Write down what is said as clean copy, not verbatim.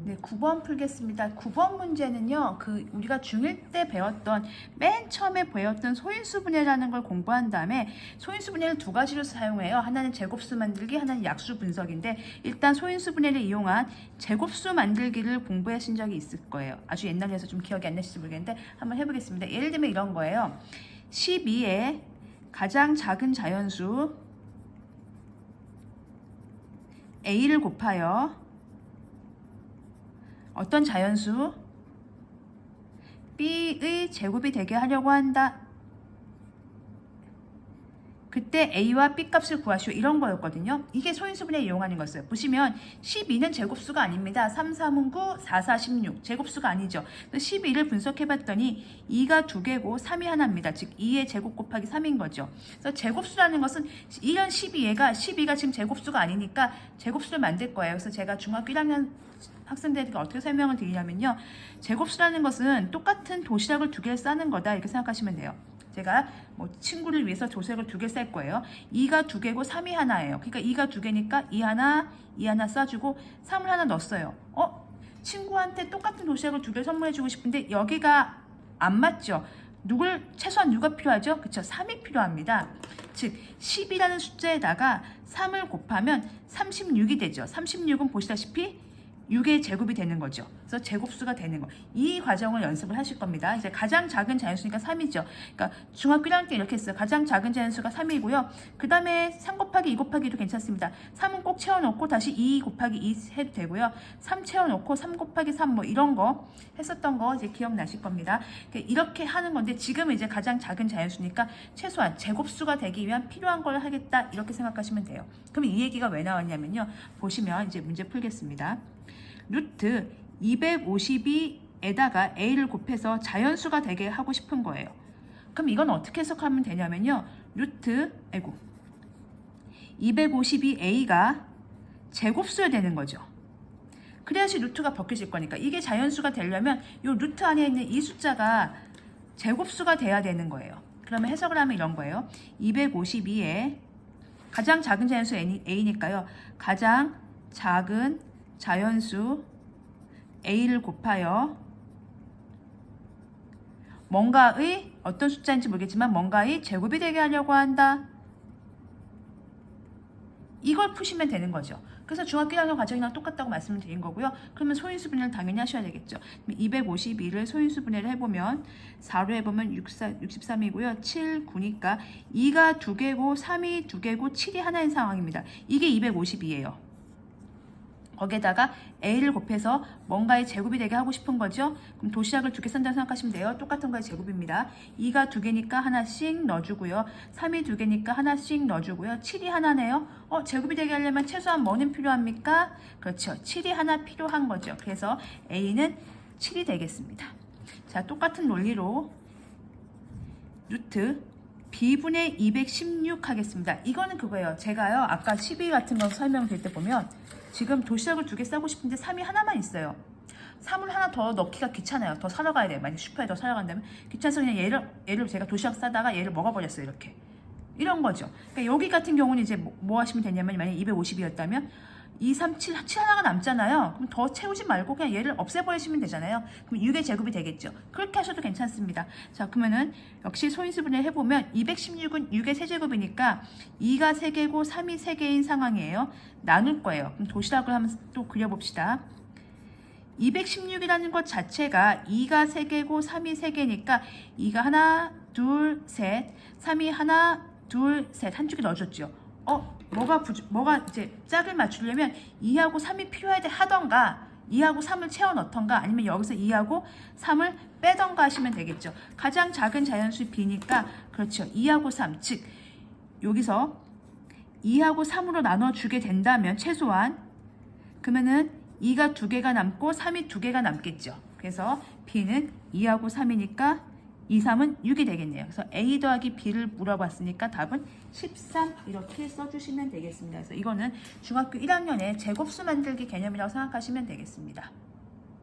네, 9번 풀겠습니다. 9번 문제는요, 우리가 중1 때 배웠던, 맨 처음에 배웠던 소인수분해라는 걸 공부한 다음에 소인수분해를 두 가지로 사용해요. 하나는 제곱수 만들기, 하나는 약수 분석인데, 일단 소인수분해를 이용한 제곱수 만들기를 공부하신 적이 있을 거예요. 아주 옛날에서 좀 기억이 안 나실지 모르겠는데, 한번 해보겠습니다. 예를 들면 이런 거예요. 12의 가장 작은 자연수 A를 곱하여 어떤 자연수 B의 제곱이 되게 하려고 한다. 그때 A와 B 값을 구하시오. 이런 거였거든요. 이게 소인수분해 이용하는 거였어요. 보시면 12는 제곱수가 아닙니다. 3, 3은 9, 4, 4, 16. 제곱수가 아니죠. 12를 분석해봤더니 2가 2개고 3이 하나입니다. 즉 2의 제곱 곱하기 3인 거죠. 그래서 제곱수라는 것은 이런 12가 지금 제곱수가 아니니까 제곱수를 만들 거예요. 그래서 제가 중학교 1학년 학생들에게 어떻게 설명을 드리냐면요. 제곱수라는 것은 똑같은 도시락을 두 개를 싸는 거다. 이렇게 생각하시면 돼요. 제가 뭐 친구를 위해서 도시락을 두 개 쌀 거예요. 2가 2개고 3이 하나예요. 그러니까 2가 2개니까 2 하나 싸주고 3을 하나 넣었어요. 친구한테 똑같은 도시락을 두 개 선물해주고 싶은데 여기가 안 맞죠? 최소한 누가 필요하죠? 그쵸? 3이 필요합니다. 즉 10이라는 숫자에다가 3을 곱하면 36이 되죠. 36은 보시다시피 6의 제곱이 되는 거죠. 그래서 제곱수가 되는 거. 이 과정을 연습을 하실 겁니다. 이제 가장 작은 자연수니까 3이죠. 그러니까 중학교 1학년 때 이렇게 했어요. 가장 작은 자연수가 3이고요. 그 다음에 3 곱하기 2 곱하기도 괜찮습니다. 3은 꼭 채워놓고 다시 2 곱하기 2 해도 되고요. 3 채워놓고 3 곱하기 3 뭐 이런 거 했었던 거 이제 기억나실 겁니다. 이렇게 하는 건데 지금은 이제 가장 작은 자연수니까 최소한 제곱수가 되기 위한 필요한 걸 하겠다. 이렇게 생각하시면 돼요. 그럼 이 얘기가 왜 나왔냐면요. 보시면 이제 문제 풀겠습니다. 루트 252에다가 a를 곱해서 자연수가 되게 하고 싶은 거예요. 그럼 이건 어떻게 해석하면 되냐면요. 루트 252a가 제곱수여야 되는 거죠. 그래야지 루트가 벗겨질 거니까. 이게 자연수가 되려면 이 루트 안에 있는 이 숫자가 제곱수가 돼야 되는 거예요. 그러면 해석을 하면 이런 거예요. 252에 가장 작은 자연수 a니까요. 가장 작은 자연수 a를 곱하여 뭔가의 어떤 숫자인지 모르겠지만 뭔가의 제곱이 되게 하려고 한다. 이걸 푸시면 되는 거죠. 그래서 중학교 1학년 과정이랑 똑같다고 말씀을 드린 거고요. 그러면 소인수분해를 당연히 하셔야 되겠죠. 252를 소인수분해를 해보면 4로 해보면 63이고요. 7, 9니까 2가 2개고 3이 2개고 7이 하나인 상황입니다. 이게 252예요. 거기에다가 a를 곱해서 뭔가의 제곱이 되게 하고 싶은 거죠. 그럼 도시락을 2개 싼다고 생각하시면 돼요. 똑같은 거의 제곱입니다. 2가 2개니까 하나씩 넣어주고요. 3이 2개니까 하나씩 넣어주고요. 7이 하나네요. 제곱이 되게 하려면 최소한 뭐는 필요합니까? 그렇죠. 7이 하나 필요한 거죠. 그래서 a는 7이 되겠습니다. 자, 똑같은 논리로 루트 b분의 216 하겠습니다. 이거는 그거예요. 제가요, 아까 12 같은 거 설명드릴 때 보면 지금 도시락을 2개 싸고 싶은데 3이 하나만 있어요. 3을 하나 더 넣기가 귀찮아요. 더 사러 가야 돼요. 만약 슈퍼에 더 사러 간다면 귀찮아서 그냥 얘를 제가 도시락 싸다가 얘를 먹어버렸어요. 이렇게. 이런 거죠. 그러니까 여기 같은 경우는 이제 뭐 하시면 되냐면 만약 250이었다면 2, 3, 7 하나가 남잖아요. 그럼 더 채우지 말고 그냥 얘를 없애버리시면 되잖아요. 그럼 6의 제곱이 되겠죠. 그렇게 하셔도 괜찮습니다. 자, 그러면은 역시 소인수분해 해보면 216은 6의 세제곱이니까 2가 3개고 3이 3개인 상황이에요. 나눌 거예요. 그럼 도시락을 한번 또 그려봅시다. 216이라는 것 자체가 2가 3개고 3이 3개니까 2가 하나, 둘, 셋, 3이 하나, 둘, 셋 한 줄기 넣어줬죠. 뭐가 이제 짝을 맞추려면 2하고 3이 필요해야 하던가 2하고 3을 채워 넣던가 아니면 여기서 2하고 3을 빼던가 하시면 되겠죠. 가장 작은 자연수 b니까 그렇죠. 2하고 3, 즉 여기서 2하고 3으로 나눠주게 된다면 최소한 그러면은 2가 2개가 남고 3이 2개가 남겠죠. 그래서 b는 2하고 3이니까 2, 3은 6이 되겠네요. 그래서 A 더하기 B를 물어봤으니까 답은 13 이렇게 써주시면 되겠습니다. 그래서 이거는 중학교 1학년의 제곱수 만들기 개념이라고 생각하시면 되겠습니다.